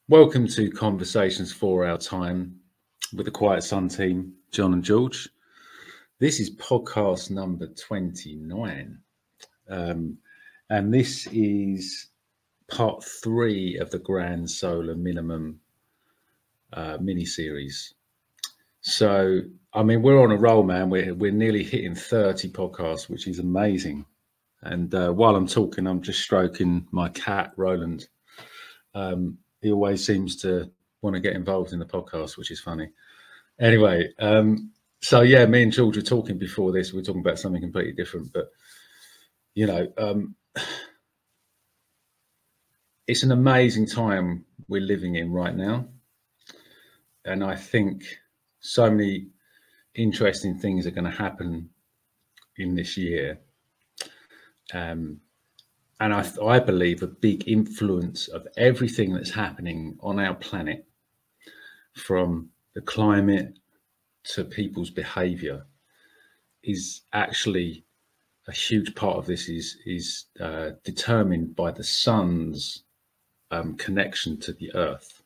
Welcome to Conversations for Our Time with the Quiet Sun team, John and George. This is podcast number 29, and this is part 3 of the Grand Solar Minimum mini-series. So, I mean, we're on a roll, man. We're nearly hitting 30 podcasts, which is amazing. And while I'm talking, I'm just stroking my cat, Roland. He always seems to want to get involved in the podcast, which is funny. Anyway, so yeah, me and George were talking before this. We're talking about something completely different, but you know, it's an amazing time we're living in right now, and I think so many interesting things are going to happen in this year. And I believe a big influence of everything that's happening on our planet, from the climate to people's behavior, is actually a huge part of this is determined by the sun's connection to the earth.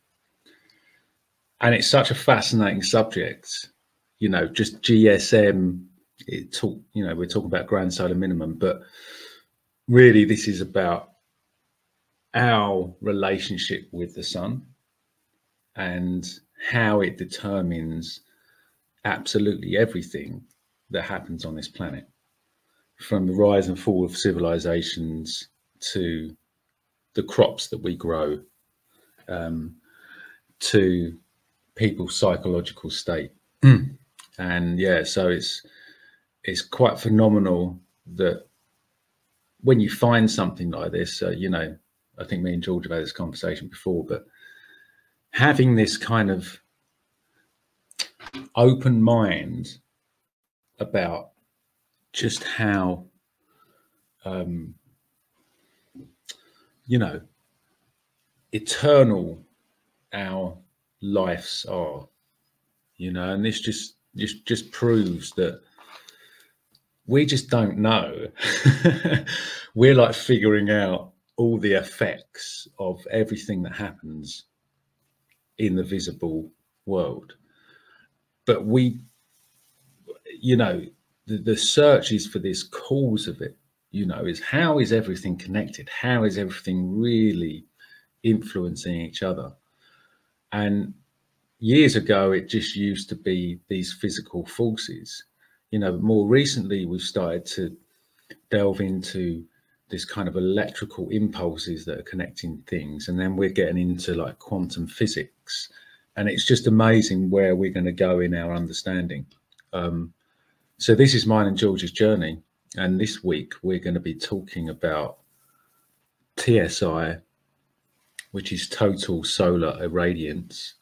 And it's such a fascinating subject, you know, just GSM, we're talking about Grand Solar Minimum, but really, this is about our relationship with the sun and how it determines absolutely everything that happens on this planet, from the rise and fall of civilizations to the crops that we grow, to people's psychological state. And yeah, so it's quite phenomenal that when you find something like this, you know, I think me and George have had this conversation before, but having this kind of open mind about just how, you know, eternal our lives are, you know, and this just proves that we just don't know. We're like figuring out all the effects of everything that happens in the visible world. But we, you know, the search is for this cause of it, you know, is how is everything connected? How is everything really influencing each other? And years ago, it just used to be these physical forces. You know, more recently, we've started to delve into this kind of electrical impulses that are connecting things. And then we're getting into like quantum physics. And it's just amazing where we're going to go in our understanding. So this is mine and George's journey. And this week, we're going to be talking about TSI, which is total solar irradiance,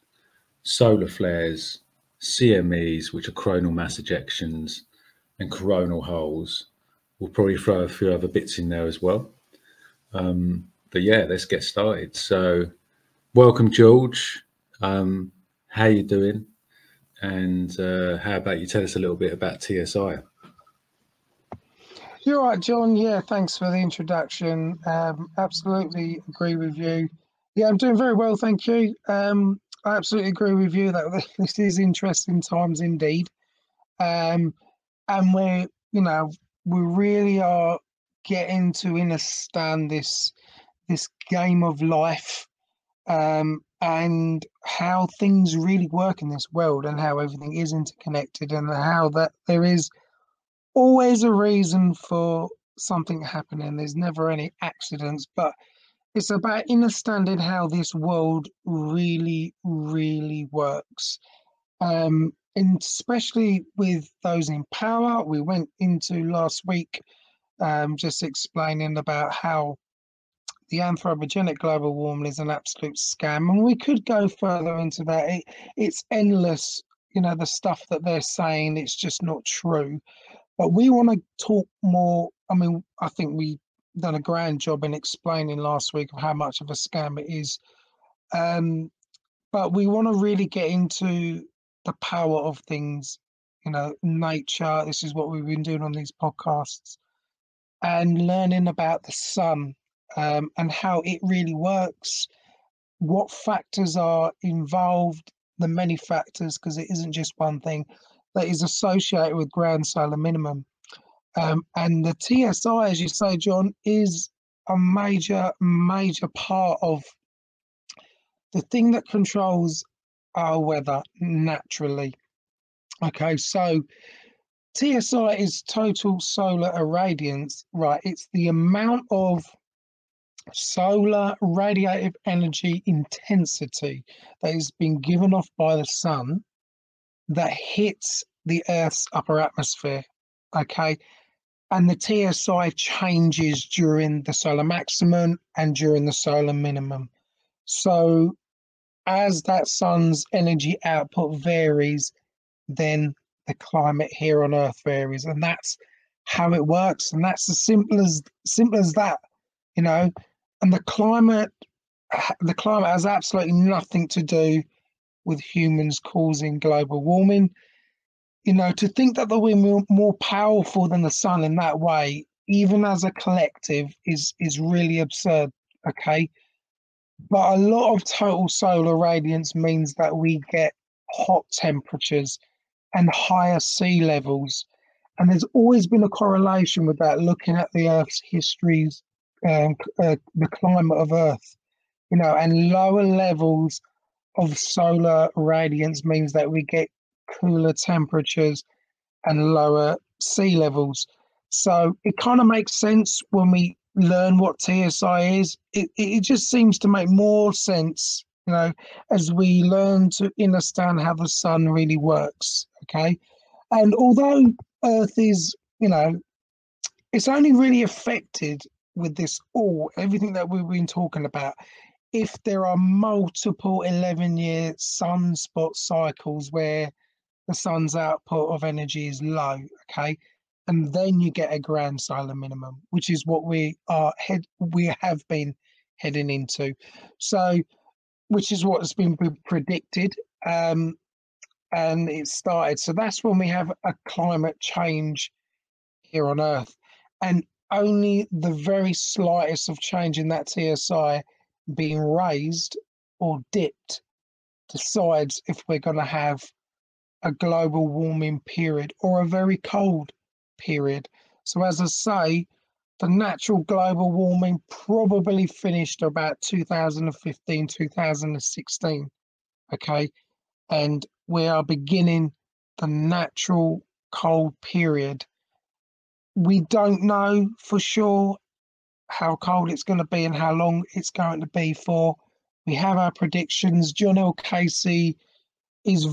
solar flares, CMEs, which are coronal mass ejections, and coronal holes. We'll probably throw a few other bits in there as well. But yeah, let's get started. So welcome, George. How you doing? And how about you tell us a little bit about TSI? You're right, John. Yeah, thanks for the introduction. Absolutely agree with you. Yeah, I'm doing very well, thank you. I absolutely agree with you that this is interesting times indeed. And we really are getting to understand this game of life, and how things really work in this world, and how everything is interconnected, and how that there is always a reason for something happening. There's never any accidents, but it's about understanding how this world really, really works. And especially with those in power, we went into last week just explaining about how the anthropogenic global warming is an absolute scam. And we could go further into that. It's endless, you know, the stuff that they're saying, it's just not true. But we want to talk more. I mean, I think we done a grand job in explaining last week of how much of a scam it is. But we want to really get into the power of things, you know, nature. This is what we've been doing on these podcasts, and learning about the sun, and how it really works, what factors are involved, the many factors, because it isn't just one thing that is associated with ground solar minimum. And the TSI, as you say, John, is a major part of the thing that controls our weather naturally. Okay, so TSI is total solar irradiance, right? It's the amount of solar radiative energy intensity that has been given off by the sun that hits the Earth's upper atmosphere. Okay, and the TSI changes during the solar maximum and during the solar minimum. So as that sun's energy output varies, then the climate here on Earth varies, and that's how it works. And that's as simple as that, you know. And the climate has absolutely nothing to do with humans causing global warming. You know, to think that we're more powerful than the sun in that way, even as a collective, is really absurd. Okay, but a lot of total solar radiance means that we get hot temperatures and higher sea levels. And there's always been a correlation with that, looking at the Earth's histories, the climate of Earth, you know, and lower levels of solar radiance means that we get cooler temperatures and lower sea levels. So it kind of makes sense when we learn what TSI is. It just seems to make more sense, you know, as we learn to understand how the sun really works. Okay. And although Earth is, you know, it's only really affected with this everything that we've been talking about if there are multiple 11-year sunspot cycles where the sun's output of energy is low. Okay, and then you get a grand solar minimum, which is what we have been heading into. So, which is what has been predicted, and it started. So that's when we have a climate change here on Earth, and only the very slightest of change in that TSI being raised or dipped decides if we're going to have a global warming period or a very cold period. So as I say, the natural global warming probably finished about 2015, 2016. Okay, and we are beginning the natural cold period. We don't know for sure how cold it's going to be and how long it's going to be for. We have our predictions. John L. Casey is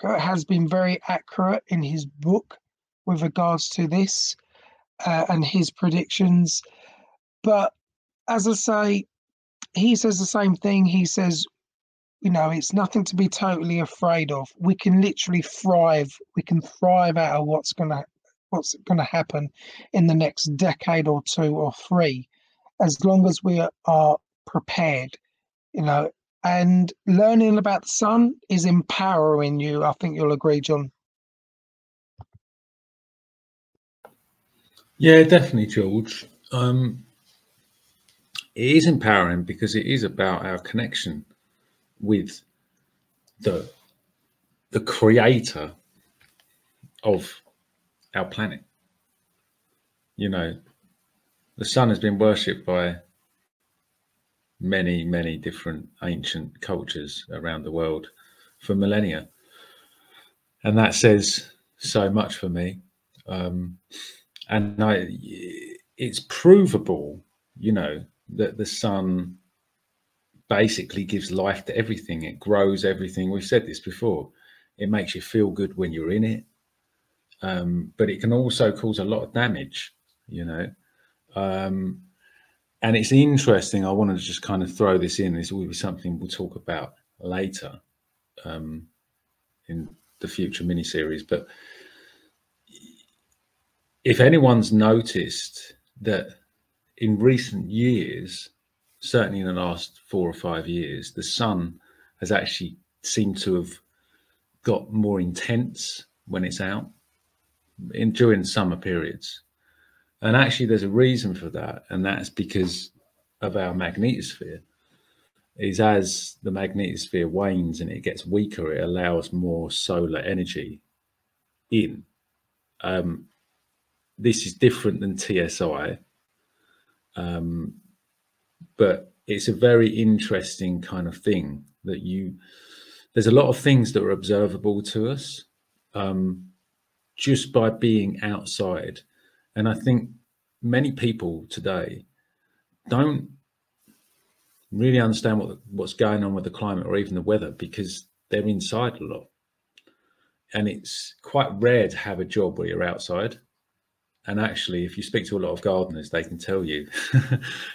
has been very accurate in his book with regards to this and his predictions. But as I say, he says the same thing. He says, you know, it's nothing to be totally afraid of. We can literally thrive. We can thrive out of what's gonna happen in the next decade or 2 or 3, as long as we are prepared, you know. And learning about the sun is empowering you. I think you'll agree, John. Yeah, definitely, George. It is empowering because it is about our connection with the creator of our planet. You know, the sun has been worshipped by many different ancient cultures around the world for millennia, and that says so much for me. And it's provable, you know, that the sun basically gives life to everything. It grows everything. We've said this before. It makes you feel good when you're in it, but it can also cause a lot of damage, you know. And it's interesting. I wanted to just kind of throw this in. This will be something we'll talk about later in the future mini-series. But if anyone's noticed that in recent years, certainly in the last 4 or 5 years, the sun has actually seemed to have got more intense when it's out during summer periods. And actually there's a reason for that, and that's because of our magnetosphere. Is as the magnetosphere wanes and it gets weaker, it allows more solar energy in. This is different than TSI, but it's a very interesting kind of thing that there's a lot of things that are observable to us just by being outside. And I think many people today don't really understand what's going on with the climate or even the weather, because they're inside a lot. And it's quite rare to have a job where you're outside. And actually, if you speak to a lot of gardeners, they can tell you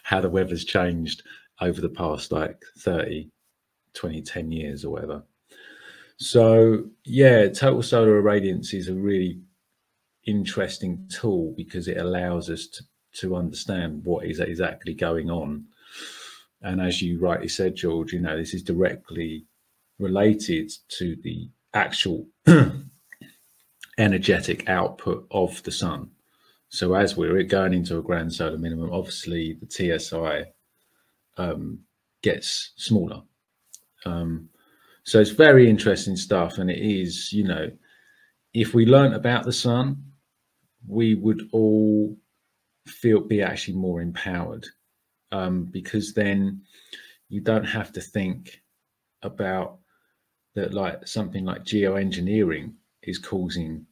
how the weather's changed over the past like 30, 20, 10 years or whatever. So yeah, total solar irradiance is a really interesting tool because it allows us to understand what is exactly going on. And as you rightly said, George, you know, this is directly related to the actual energetic output of the sun. So as we're going into a grand solar minimum, obviously the TSI gets smaller. So it's very interesting stuff. And it is, you know, if we learnt about the sun, we would all be actually more empowered, because then you don't have to think about that, like something like geoengineering is causing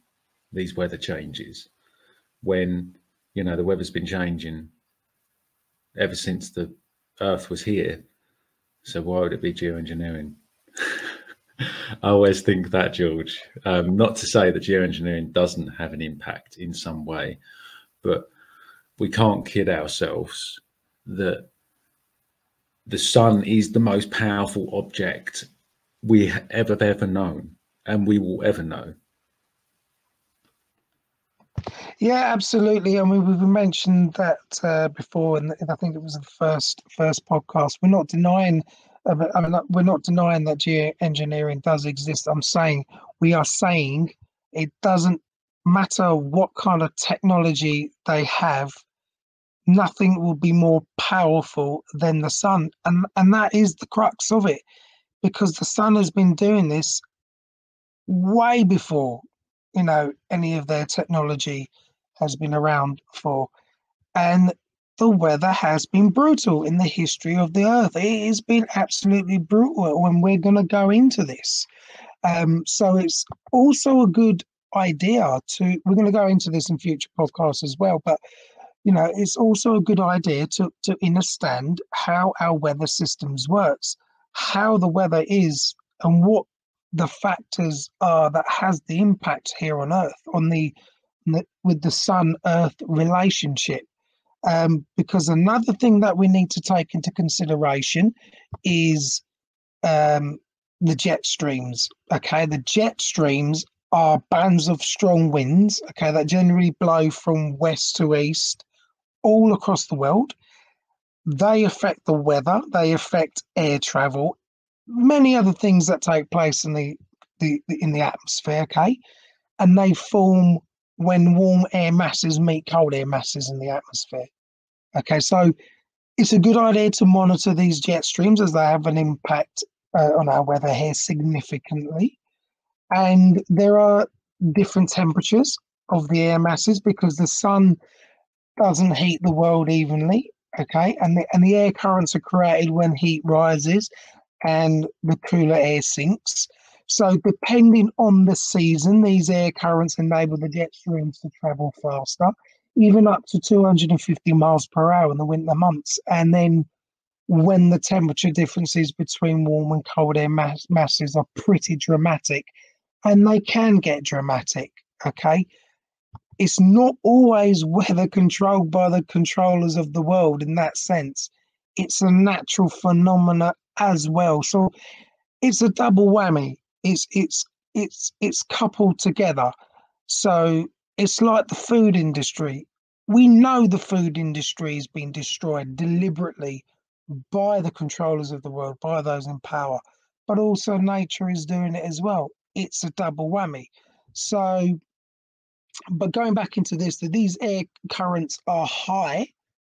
these weather changes, when, you know, the weather's been changing ever since the Earth was here. So why would it be geoengineering? I always think that, George. Not to say that geoengineering doesn't have an impact in some way, but we can't kid ourselves that the sun is the most powerful object we have ever known, and we will ever know. Yeah, absolutely. I mean, we've mentioned that before, and I think it was the first podcast. We're not denying. I mean, we're not denying that geoengineering does exist. We are saying it doesn't matter what kind of technology they have. Nothing will be more powerful than the sun, and that is the crux of it, because the sun has been doing this way before, you know, any of their technology has been around for. And the weather has been brutal in the history of the earth. It has been absolutely brutal, and we're going to go into this. So it's also a good idea we're going to go into this in future podcasts as well, but you know, it's also a good idea to understand how our weather systems works, how the weather is, and what the factors are that has the impact here on Earth with the Sun-Earth relationship. Because another thing that we need to take into consideration is the jet streams. Okay, the jet streams are bands of strong winds, okay, that generally blow from west to east all across the world. They affect the weather, they affect air travel, many other things that take place in the atmosphere, okay? And they form when warm air masses meet cold air masses in the atmosphere. Okay, so it's a good idea to monitor these jet streams, as they have an impact on our weather here significantly. And there are different temperatures of the air masses because the sun doesn't heat the world evenly, okay? And the air currents are created when heat rises and the cooler air sinks. So depending on the season, these air currents enable the jet streams to travel faster, even up to 250 miles per hour in the winter months. And then when the temperature differences between warm and cold air masses are pretty dramatic, and they can get dramatic, okay? It's not always weather controlled by the controllers of the world in that sense. It's a natural phenomena as well. So it's a double whammy. It's coupled together. So it's like the food industry. We know the food industry is being destroyed deliberately by the controllers of the world, by those in power, but also nature is doing it as well. it's a double whammy. So, but going back into this, that these air currents are high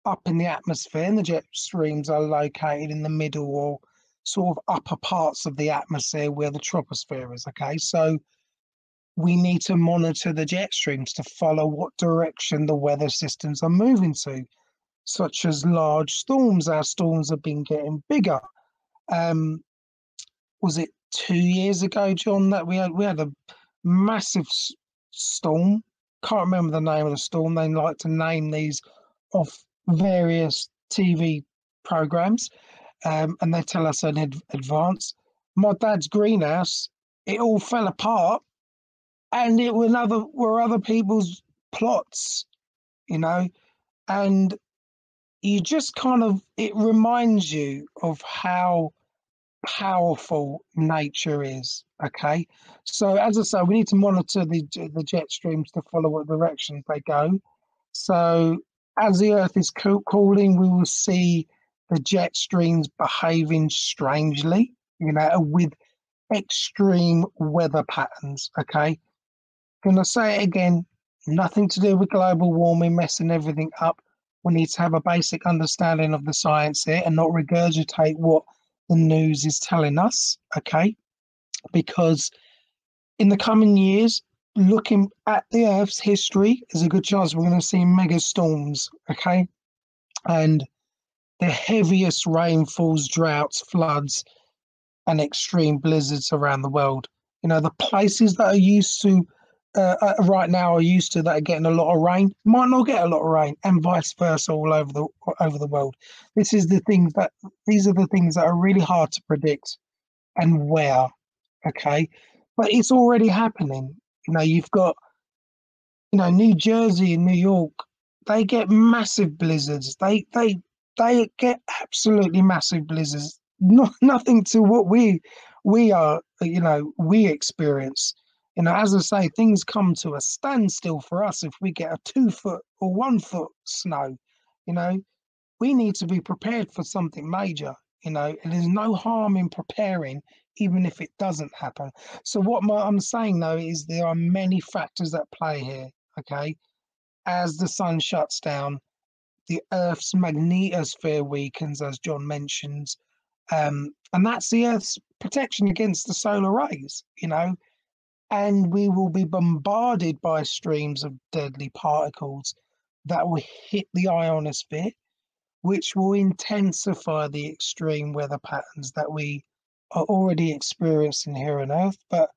up in the atmosphere, and the jet streams are located in the middle or sort of upper parts of the atmosphere where the troposphere is. Okay, so we need to monitor the jet streams to follow what direction the weather systems are moving to, such as large storms. Our storms have been getting bigger. Was it 2 years ago, John, that we had a massive storm? Can't remember the name of the storm. They like to name these off various TV programs, and they tell us in advance. My dad's greenhouse, it all fell apart, and it were other people's plots, you know, and you just kind of, it reminds you of how powerful nature is. Okay, so as I say, we need to monitor the jet streams to follow what directions they go. So as the Earth is cooling, we will see the jet streams behaving strangely, with extreme weather patterns. Okay, gonna say it again, nothing to do with global warming messing everything up. We need to have a basic understanding of the science here and not regurgitate what the news is telling us, okay? Because in the coming years, looking at the Earth's history, there's a good chance we're going to see mega storms, okay? And the heaviest rainfalls, droughts, floods, and extreme blizzards around the world. The places that are used to right now that are getting a lot of rain might not get a lot of rain, and vice versa all over the world. These are the things that are really hard to predict and where. Okay, but it's already happening. You've got New Jersey and New York. They get massive blizzards. They get absolutely massive blizzards. Nothing to what we experience. As I say, things come to a standstill for us if we get a 2 foot or 1 foot snow. We need to be prepared for something major. And there's no harm in preparing, even if it doesn't happen. So what I'm saying though is there are many factors that play here. Okay, as the sun shuts down, the Earth's magnetosphere weakens, as John mentions, and that's the Earth's protection against the solar rays. And we will be bombarded by streams of deadly particles that will hit the ionosphere, which will intensify the extreme weather patterns that we are already experiencing here on Earth. But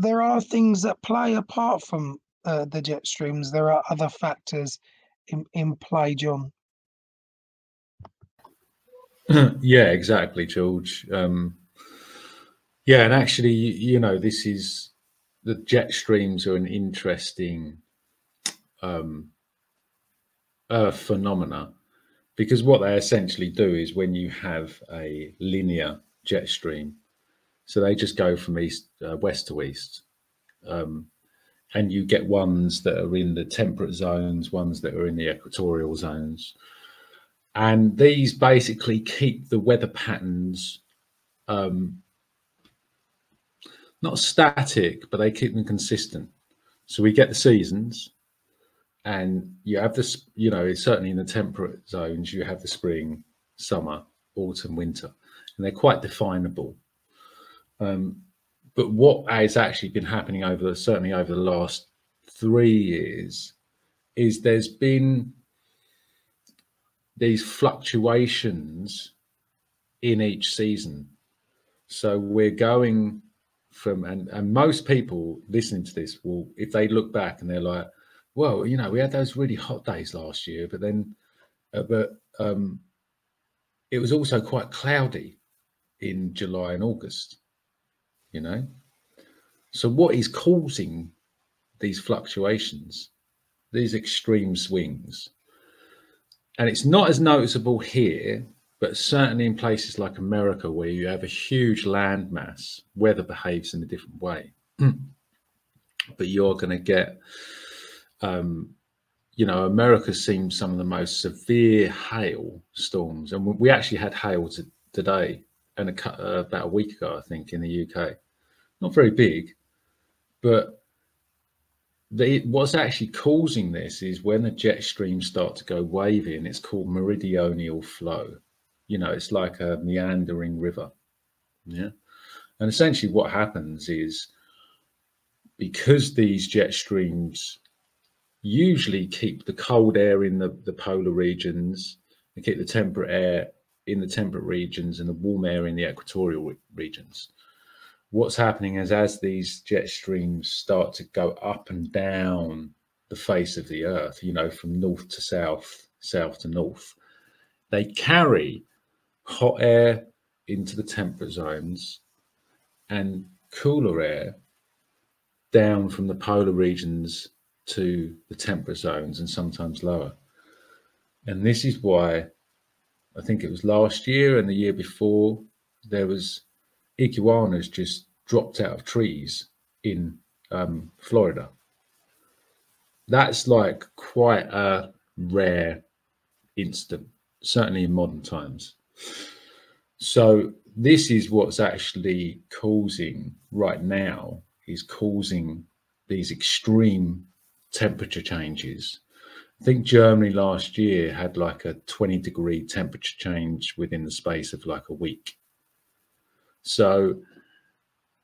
there are things that play apart from the jet streams. There are other factors in play, John. Yeah, exactly, George. Yeah, and actually, this is the jet streams are an interesting phenomena, because what they essentially do is when you have a linear jet stream, so they just go from west to east, and you get ones that are in the temperate zones, ones that are in the equatorial zones, and these basically keep the weather patterns not static, but they keep them consistent. So we get the seasons, and you have this, certainly in the temperate zones, you have the spring, summer, autumn, winter, and they're quite definable. But what has actually been happening certainly over the last 3 years is there's been these fluctuations in each season. So we're going from, and most people listening to this will, if they look back and they're like, well, we had those really hot days last year, but then, it was also quite cloudy in July and August, So what is causing these fluctuations, these extreme swings? And it's not as noticeable here, but certainly in places like America, where you have a huge landmass, weather behaves in a different way. But you're going to get, America's seen some of the most severe hail storms. And we actually had hail today and about a week ago, I think, in the UK. not very big, but what's actually causing this is when the jet streams start to go wavy, and it's called meridional flow. You know, it's like a meandering river. Yeah. And essentially what happens is, because these jet streams usually keep the cold air in the polar regions, they keep the temperate air in the temperate regions and the warm air in the equatorial regions. What's happening is, as these jet streams start to go up and down the face of the earth, you know, from north to south, south to north, they carry hot air into the temperate zones and cooler air down from the polar regions to the temperate zones, and sometimes lower. And this is why, I think it was last year and the year before, there was iguanas just dropped out of trees in Florida. That's like quite a rare incident, certainly in modern times. So this is what's actually causing right now, is causing these extreme temperature changes. I think Germany last year had like a 20-degree temperature change within the space of like a week. So,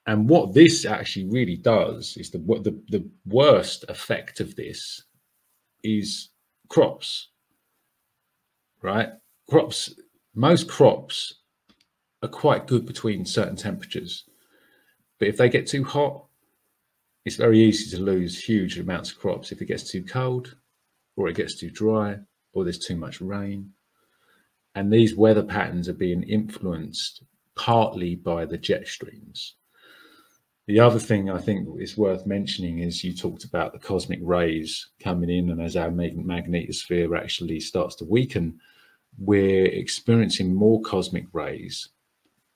and what this actually really does is, the worst effect of this is crops, right? Crops, most crops are quite good between certain temperatures, but if they get too hot, it's very easy to lose huge amounts of crops. If it gets too cold, or it gets too dry, or there's too much rain. And these weather patterns are being influenced partly by the jet streams. The other thing I think is worth mentioning is, you talked about the cosmic rays coming in, and as our magnetosphere actually starts to weaken, we're experiencing more cosmic rays,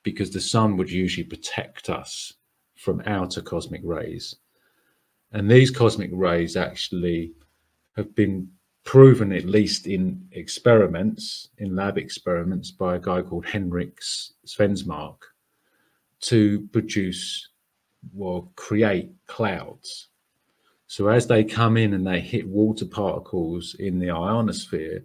because the sun would usually protect us from outer cosmic rays. And these cosmic rays actually have been proven, at least in experiments, in lab experiments by a guy called Henrik Svensmark, to produce, well, create clouds. So as they come in and they hit water particles in the ionosphere,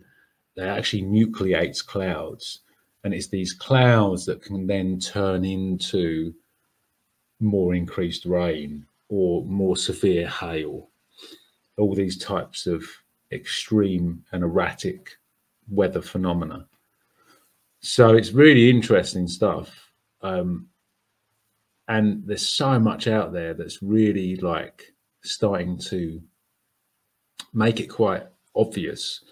they actually nucleate clouds. And it's these clouds that can then turn into more increased rain or more severe hail, all these types of extreme and erratic weather phenomena. So it's really interesting stuff. And there's so much out there that's really like starting to make it quite obvious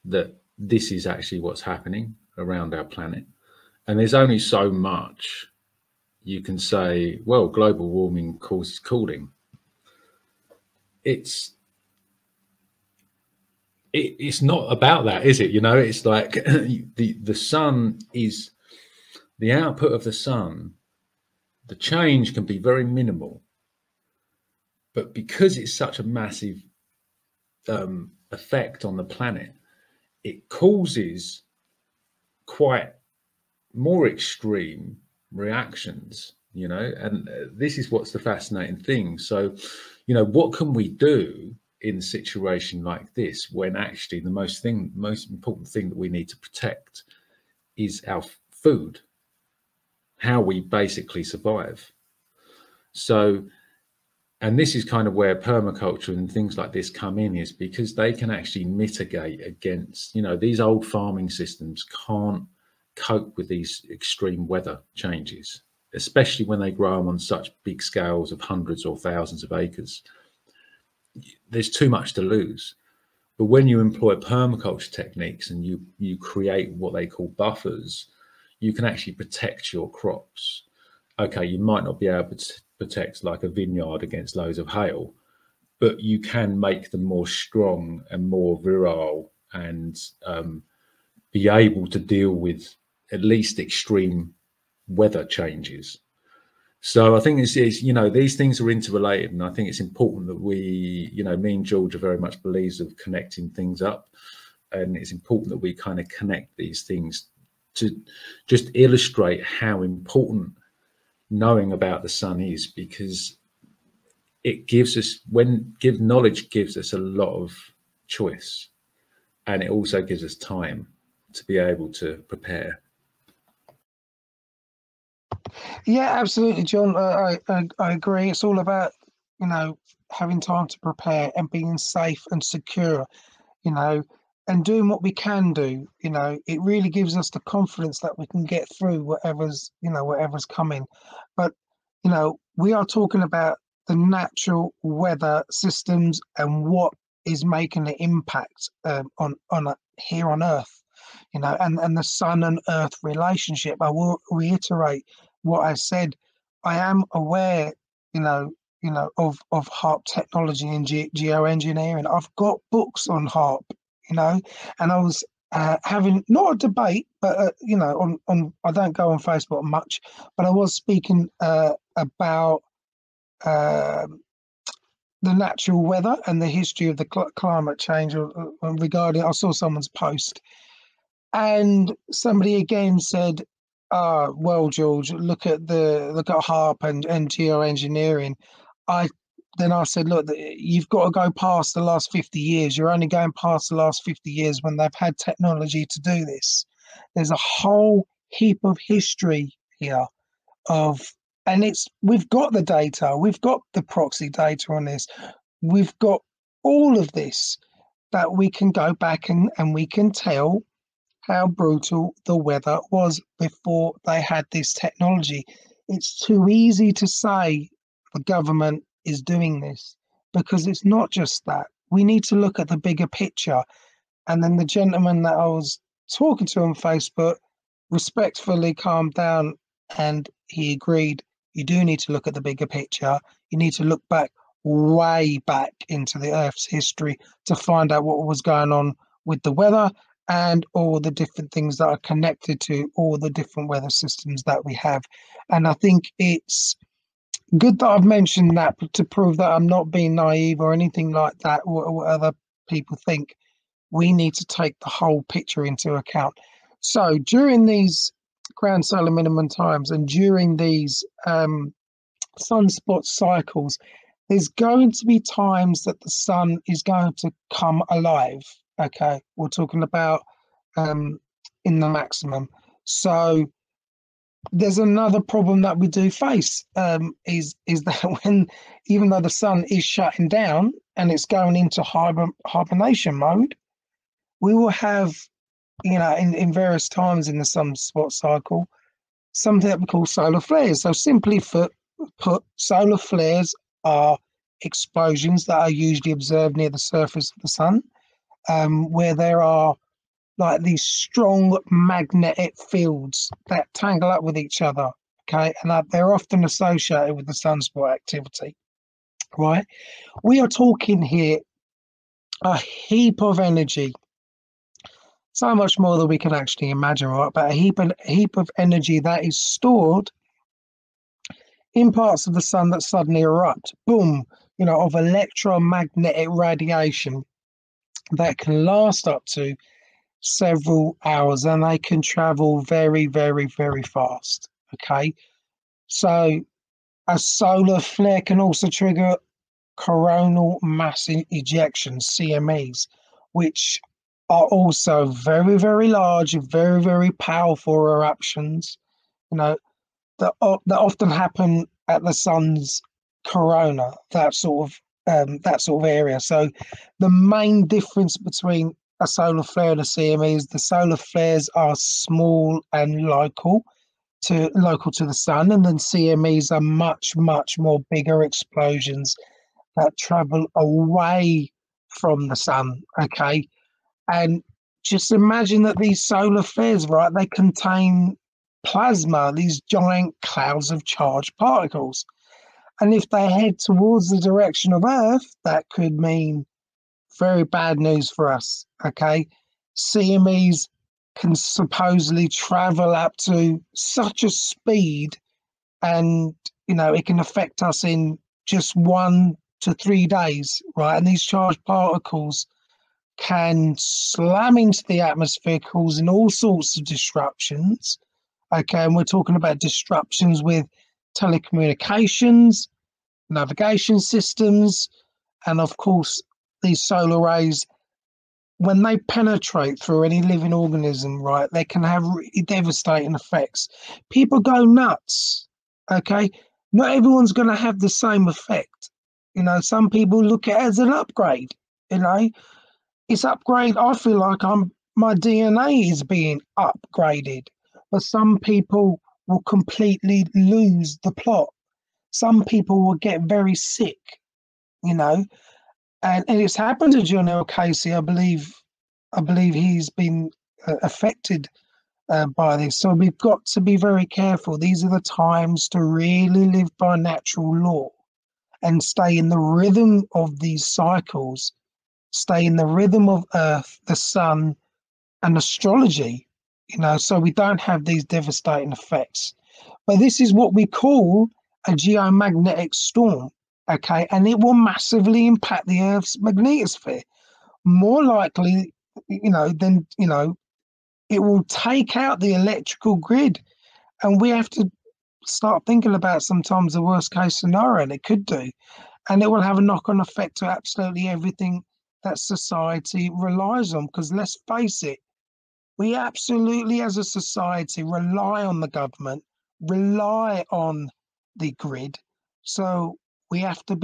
that this is actually what's happening around our planet. And there's only so much you can say, well, global warming causes cooling. It's not about that, is it? You know, it's like the sun is, the output of the sun, the change can be very minimal, but because it's such a massive effect on the planet, it causes quite more extreme reactions, you know. And this is what's the fascinating thing. So, you know, what can we do in a situation like this, when actually the most important thing that we need to protect is our food, how we basically survive. So, and this is kind of where permaculture and things like this come in, is because they can actually mitigate against, you know, these old farming systems can't cope with these extreme weather changes, especially when they grow them on such big scales of hundreds or thousands of acres. There's too much to lose. But when you employ permaculture techniques and you create what they call buffers, you can actually protect your crops. Okay, you might not be able to protect like a vineyard against loads of hail, but you can make them more strong and more virile, and be able to deal with at least extreme weather changes. So I think it's, you know, these things are interrelated, and I think it's important that we, you know, me and George are very much believers of connecting things up, and it's important that we kind of connect these things to just illustrate how important knowing about the sun is, because it gives us, knowledge gives us a lot of choice, and it also gives us time to be able to prepare. Yeah, absolutely, John. I agree. It's all about, having time to prepare and being safe and secure, you know, and doing what we can do. It really gives us the confidence that we can get through whatever's coming. But, we are talking about the natural weather systems and what is making an impact here on Earth, and the sun and Earth relationship. I will reiterate what I said. I am aware, of HARP technology and geoengineering. I've got books on HARP, and I was having not a debate, but on I don't go on Facebook much, but I was speaking about the natural weather and the history of the climate change regarding. I saw someone's post, and somebody again said, well, George, look at HARP and geoengineering. I said, look, you've got to go past the last 50 years. You're only going past the last 50 years when they've had technology to do this. There's a whole heap of history here and we've got the data, we've got the proxy data on this, we've got all of this that we can go back and we can tell how brutal the weather was before they had this technology. It's too easy to say the government is doing this, because it's not just that. We need to look at the bigger picture. And then the gentleman that I was talking to on Facebook respectfully calmed down, and he agreed, you do need to look at the bigger picture. You need to look back, way back into the Earth's history, to find out what was going on with the weather and all the different things that are connected to all the different weather systems that we have. And I think it's good that I've mentioned that to prove that I'm not being naive or anything like that, what other people think. We need to take the whole picture into account. So during these ground solar minimum times and during these sunspot cycles, there's going to be times that the sun is going to come alive. Okay, we're talking about in the maximum. So there's another problem that we do face, is that when, even though the sun is shutting down and it's going into hibernation mode, we will have, in various times in the sunspot cycle, something that we call solar flares. So simply put, solar flares are explosions that are usually observed near the surface of the sun, where there are like these strong magnetic fields that tangle up with each other, okay, and they're often associated with the sunspot activity, right? We are talking here a heap of energy, so much more than we can actually imagine, right? But a heap of energy that is stored in parts of the sun that suddenly erupt, boom, of electromagnetic radiation that can last up to several hours, and they can travel very, very, very fast. Okay, so a solar flare can also trigger coronal mass ejections, CMEs, which are also very, very large and very, very powerful eruptions, that often happen at the sun's corona, that sort of area. So the main difference between a solar flare and a CME is the solar flares are small and local to the sun, and then CMEs are much, much more bigger explosions that travel away from the sun. Okay, and just imagine that these solar flares, right, they contain plasma, these giant clouds of charged particles. And if they head towards the direction of Earth, that could mean very bad news for us. Okay, CMEs can supposedly travel up to such a speed, and it can affect us in just 1 to 3 days, right? And these charged particles can slam into the atmosphere, causing all sorts of disruptions. Okay, and we're talking about disruptions with telecommunications, navigation systems, and of course, these solar rays, when they penetrate through any living organism, right, they can have really devastating effects. People go nuts, okay? Not everyone's going to have the same effect. You know, some people look at it as an upgrade, you know? It's upgrade. I feel like my DNA is being upgraded, but some people will completely lose the plot. Some people will get very sick, you know, and it's happened to John L. Casey. I believe he's been affected by this. So we've got to be very careful. These are the times to really live by natural law and stay in the rhythm of these cycles, stay in the rhythm of Earth, the sun, and astrology, you know, so we don't have these devastating effects. But this is what we call a geomagnetic storm, okay? And it will massively impact the Earth's magnetosphere. More likely, you know, than, you know, it will take out the electrical grid. And we have to start thinking about sometimes the worst case scenario, and it could do. And it will have a knock-on effect to absolutely everything that society relies on. Because let's face it, we absolutely, as a society, rely on the government, rely on the grid. So we have to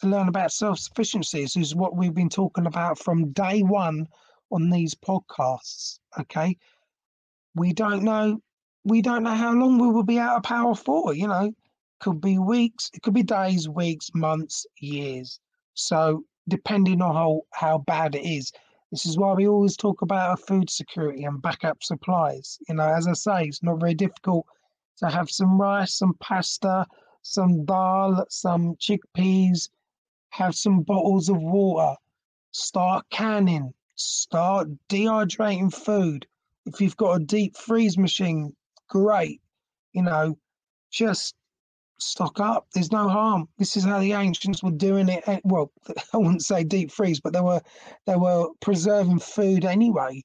learn about self-sufficiency. This is what we've been talking about from day one on these podcasts. Okay, we don't know how long we will be out of power for. You know, could be weeks, it could be days, weeks, months, years. So depending on how bad it is. This is why we always talk about our food security and backup supplies. You know, as I say, it's not very difficult to have some rice, some pasta, some dal, some chickpeas, have some bottles of water, start canning, start dehydrating food. If you've got a deep freeze machine, great. You know, just stock up. There's no harm. This is how the ancients were doing it. Well, I wouldn't say deep freeze, but they were preserving food anyway,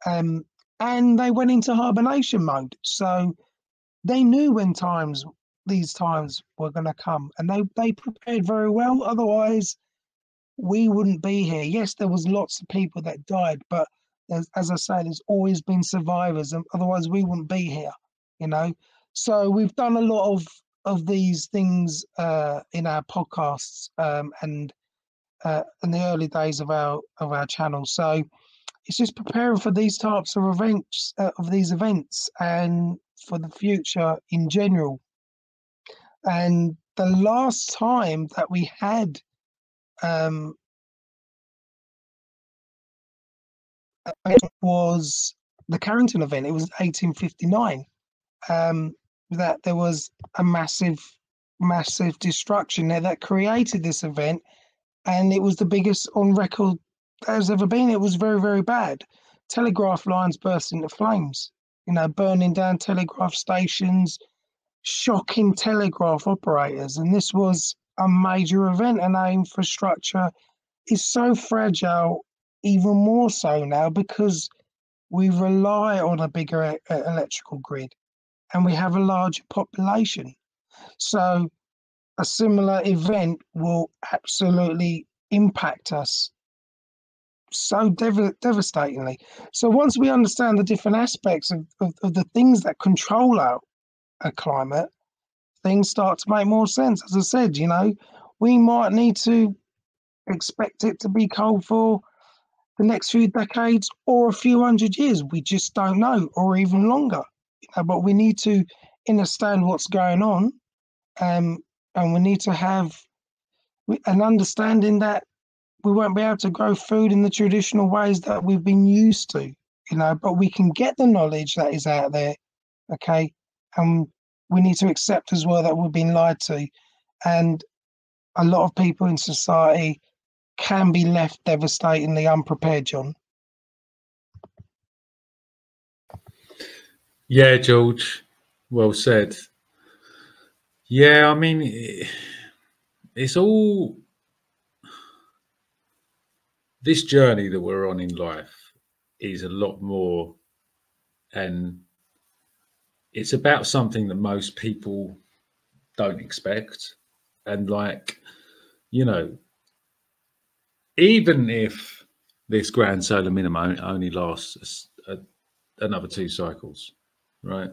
and they went into hibernation mode. So they knew when these times were going to come, and they prepared very well. Otherwise, we wouldn't be here. Yes, there was lots of people that died, but as I say, there's always been survivors, and otherwise we wouldn't be here. You know, so we've done a lot of these things in our podcasts and in the early days of our channel. So it's just preparing for these types of events and for the future in general. And the last time that we had was the Carrington event. It was 1859. That there was a massive destruction there that created this event, and it was the biggest on record there's ever been. It was very, very bad. Telegraph lines burst into flames, you know, burning down telegraph stations, shocking telegraph operators. And this was a major event, and our infrastructure is so fragile, even more so now because we rely on a bigger electrical grid and we have a larger population. So a similar event will absolutely impact us so devastatingly. So once we understand the different aspects of the things that control our climate, things start to make more sense. As I said, you know, we might need to expect it to be cold for the next few decades or a few hundred years. We just don't know, or even longer. You know, but we need to understand what's going on, and we need to have an understanding that we won't be able to grow food in the traditional ways that we've been used to, you know, but we can get the knowledge that is out there, okay? And we need to accept as well that we've been lied to. And a lot of people in society can be left devastatingly unprepared, John. Yeah, George, well said. Yeah, I mean, it's all this journey that we're on in life is a lot more, and it's about something that most people don't expect. And like, you know, even if this grand solar minimum only lasts another 2 cycles, right?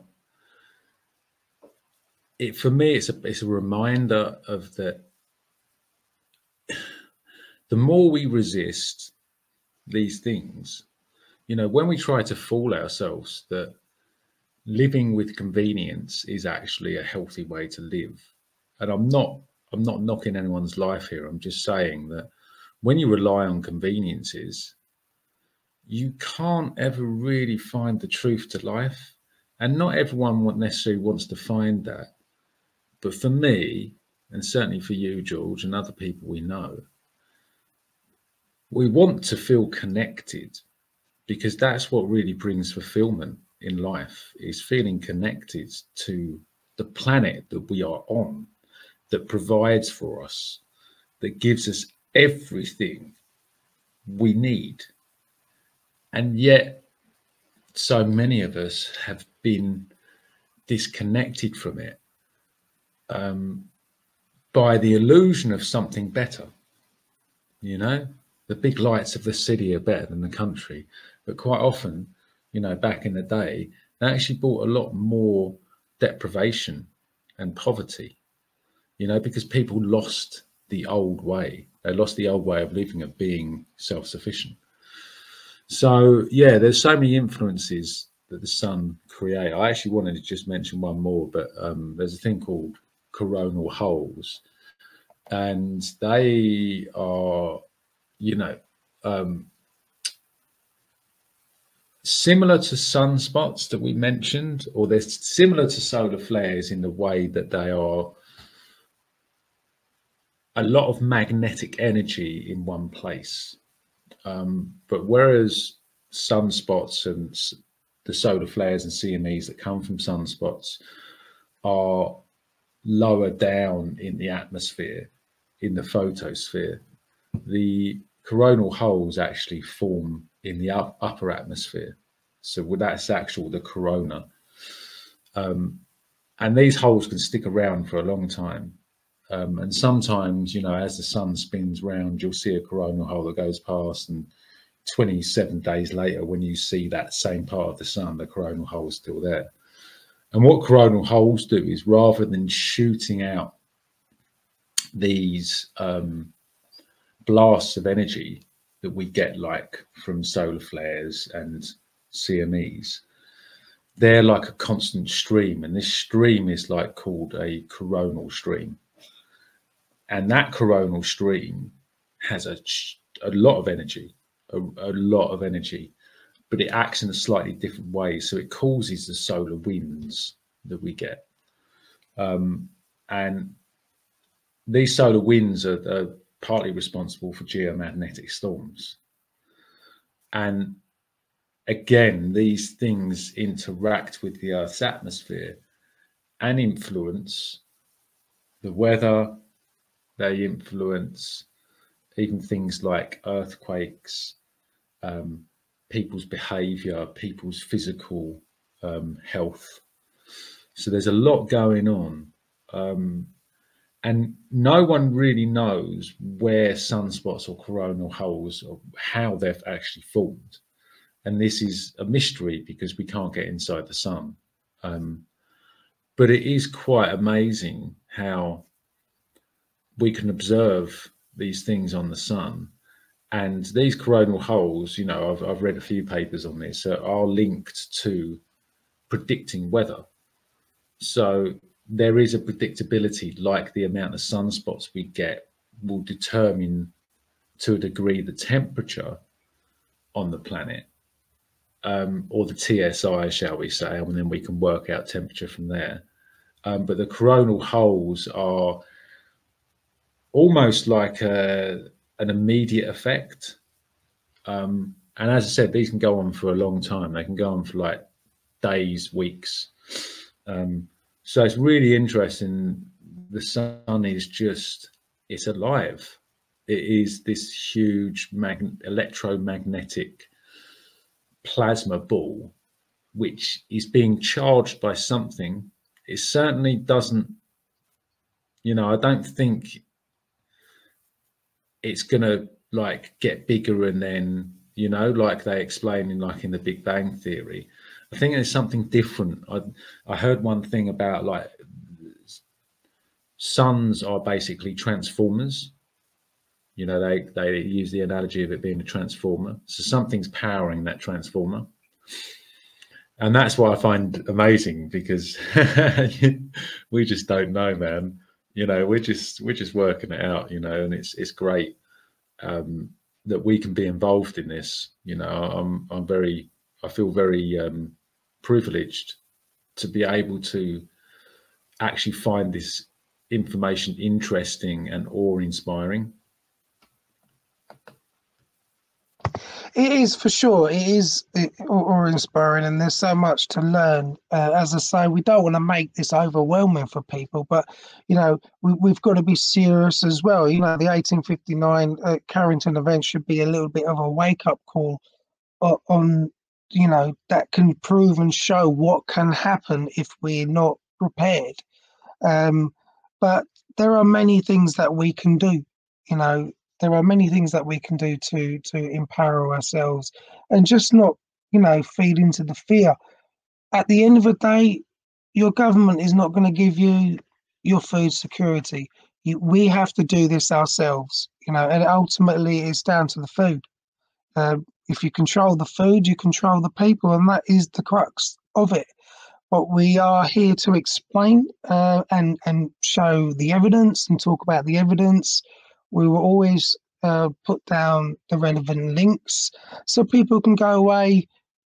For me, it's a reminder of that. The more we resist these things, you know, when we try to fool ourselves that living with convenience is actually a healthy way to live. And I'm not knocking anyone's life here. I'm just saying that when you rely on conveniences, you can't ever really find the truth to life. And not everyone necessarily wants to find that. But for me, and certainly for you, George, and other people we know, we want to feel connected, because that's what really brings fulfillment in life, is feeling connected to the planet that we are on, that provides for us, that gives us everything we need. And yet so many of us have been disconnected from it by the illusion of something better. You know, the big lights of the city are better than the country, but quite often, you know, back in the day, they actually brought a lot more deprivation and poverty, you know, because people lost the old way. They lost the old way of living, of being self-sufficient. So yeah, there's so many influences that the sun create. I actually wanted to just mention one more, but there's a thing called coronal holes, and they are, you know, similar to sunspots that we mentioned, or they're similar to solar flares in the way that they are a lot of magnetic energy in one place. But whereas sunspots and the solar flares and CMEs that come from sunspots are lower down in the atmosphere, in the photosphere, the coronal holes actually form in the upper atmosphere. So that's actual the corona. And these holes can stick around for a long time. And sometimes, you know, as the sun spins round, you'll see a coronal hole that goes past, and 27 days later, when you see that same part of the sun, the coronal hole is still there. And what coronal holes do is, rather than shooting out these blasts of energy that we get like from solar flares and CMEs, they're like a constant stream, and this stream is like called a coronal stream. And that coronal stream has a lot of energy, a lot of energy, but it acts in a slightly different way. So it causes the solar winds that we get. And these solar winds are partly responsible for geomagnetic storms. And again, these things interact with the Earth's atmosphere and influence the weather. They influence even things like earthquakes, people's behavior, people's physical health. So there's a lot going on. And no one really knows where sunspots or coronal holes, or how they've actually formed. And this is a mystery because we can't get inside the sun. But it is quite amazing how we can observe these things on the sun. And these coronal holes, you know, I've read a few papers on this, are linked to predicting weather. So there is a predictability, like the amount of sunspots we get will determine to a degree the temperature on the planet, or the TSI, shall we say, and then we can work out temperature from there. But the coronal holes are almost like an immediate effect. And as I said, these can go on for a long time. They can go on for like days, weeks. So it's really interesting. The sun is just, it's alive. It is this huge electromagnetic plasma ball which is being charged by something, it certainly doesn't, you know, I don't think it's gonna like get bigger and then, you know, like they explain in like in the Big Bang Theory. I think there's something different. I heard one thing about like suns are basically transformers. You know, they use the analogy of it being a transformer. So something's powering that transformer. And that's what I find amazing, because we just don't know, man. You know, we're just working it out, you know, and it's great that we can be involved in this. You know, I feel very privileged to be able to actually find this information interesting and awe-inspiring. It is, for sure. It is awe-inspiring, and there's so much to learn. As I say, we don't want to make this overwhelming for people, but you know, we've got to be serious as well. You know, the 1859 Carrington event should be a little bit of a wake-up call on, you know, that can prove and show what can happen if we're not prepared. But there are many things that we can do. You know, there are many things that we can do to empower ourselves, and just not, you know, feed into the fear. At the end of the day, your government is not going to give you your food security. We have to do this ourselves, you know, and ultimately it's down to the food. If you control the food, you control the people, and that is the crux of it. But we are here to explain and show the evidence and talk about the evidence. We will always put down the relevant links so people can go away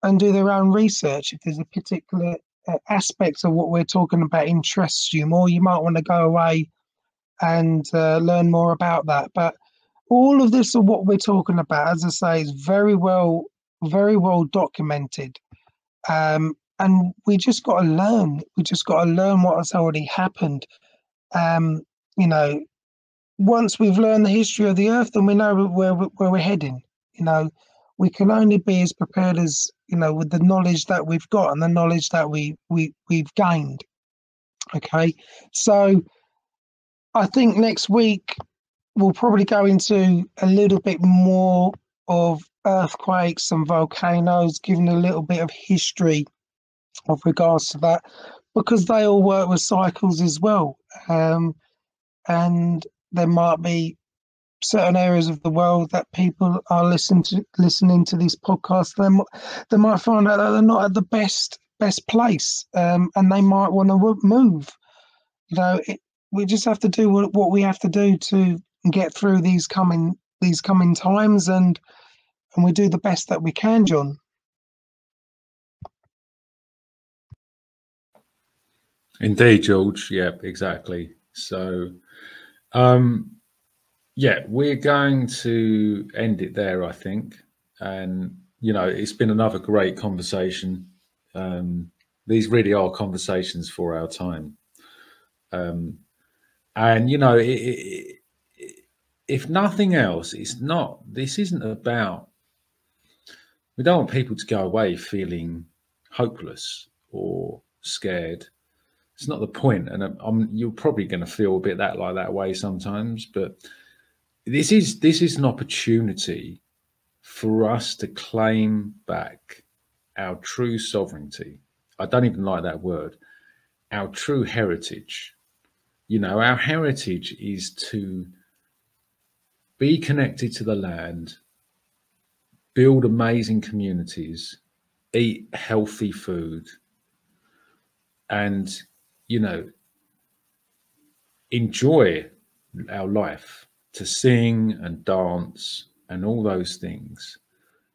and do their own research. If there's a particular aspect of what we're talking about interests you more, you might want to go away and learn more about that. But all of this of what we're talking about, as I say, is very well documented. And we just got to learn. We just got to learn what has already happened. You know, once we've learned the history of the earth, then we know where we're heading. You know, we can only be as prepared as, you know, with the knowledge that we've got and the knowledge that we've gained. Okay, so I think next week we'll probably go into a little bit more of earthquakes and volcanoes, giving a little bit of history of regards to that, because they all work with cycles as well. And there might be certain areas of the world that people are listening to this podcast. They might find out that they're not at the best place, and they might want to move. You know, we just have to do what we have to do to get through these coming times, and we do the best that we can, John. Indeed, George. Yeah, exactly. So, yeah, we're going to end it there, I think. And, you know, it's been another great conversation. These really are conversations for our time. And, you know, if nothing else, this isn't about, we don't want people to go away feeling hopeless or scared. It's not the point, and you're probably going to feel a bit that way sometimes. But this is an opportunity for us to claim back our true sovereignty. I don't even like that word. Our true heritage. You know, our heritage is to be connected to the land, build amazing communities, eat healthy food, and, you know, enjoy our life, to sing and dance and all those things.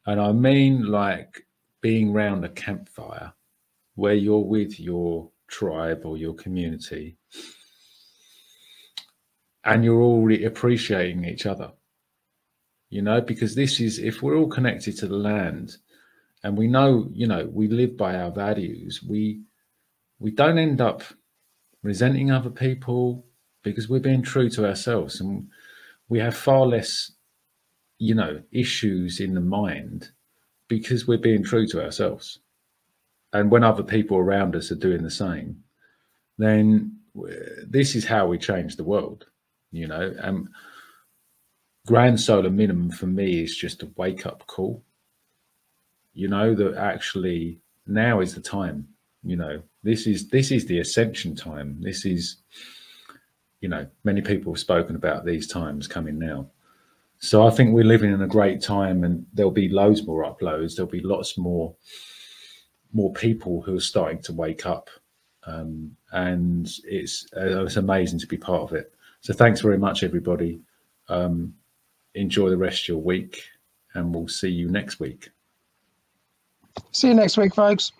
And I mean, like being round a campfire where you're with your tribe or your community and you're all appreciating each other, you know, because this is, if we're all connected to the land and we know, you know, we live by our values, we don't end up resenting other people because we're being true to ourselves, and we have far less, you know, issues in the mind because we're being true to ourselves. and when other people around us are doing the same, then this is how we change the world, you know. And grand solar minimum for me is just a wake-up call, you know, that actually now is the time, you know. This is the ascension time. This is, you know, many people have spoken about these times coming now. So I think we're living in a great time, and there'll be loads more uploads. There'll be lots more people who are starting to wake up, and it's amazing to be part of it. So thanks very much, everybody. Enjoy the rest of your week, and we'll see you next week. See you next week, folks.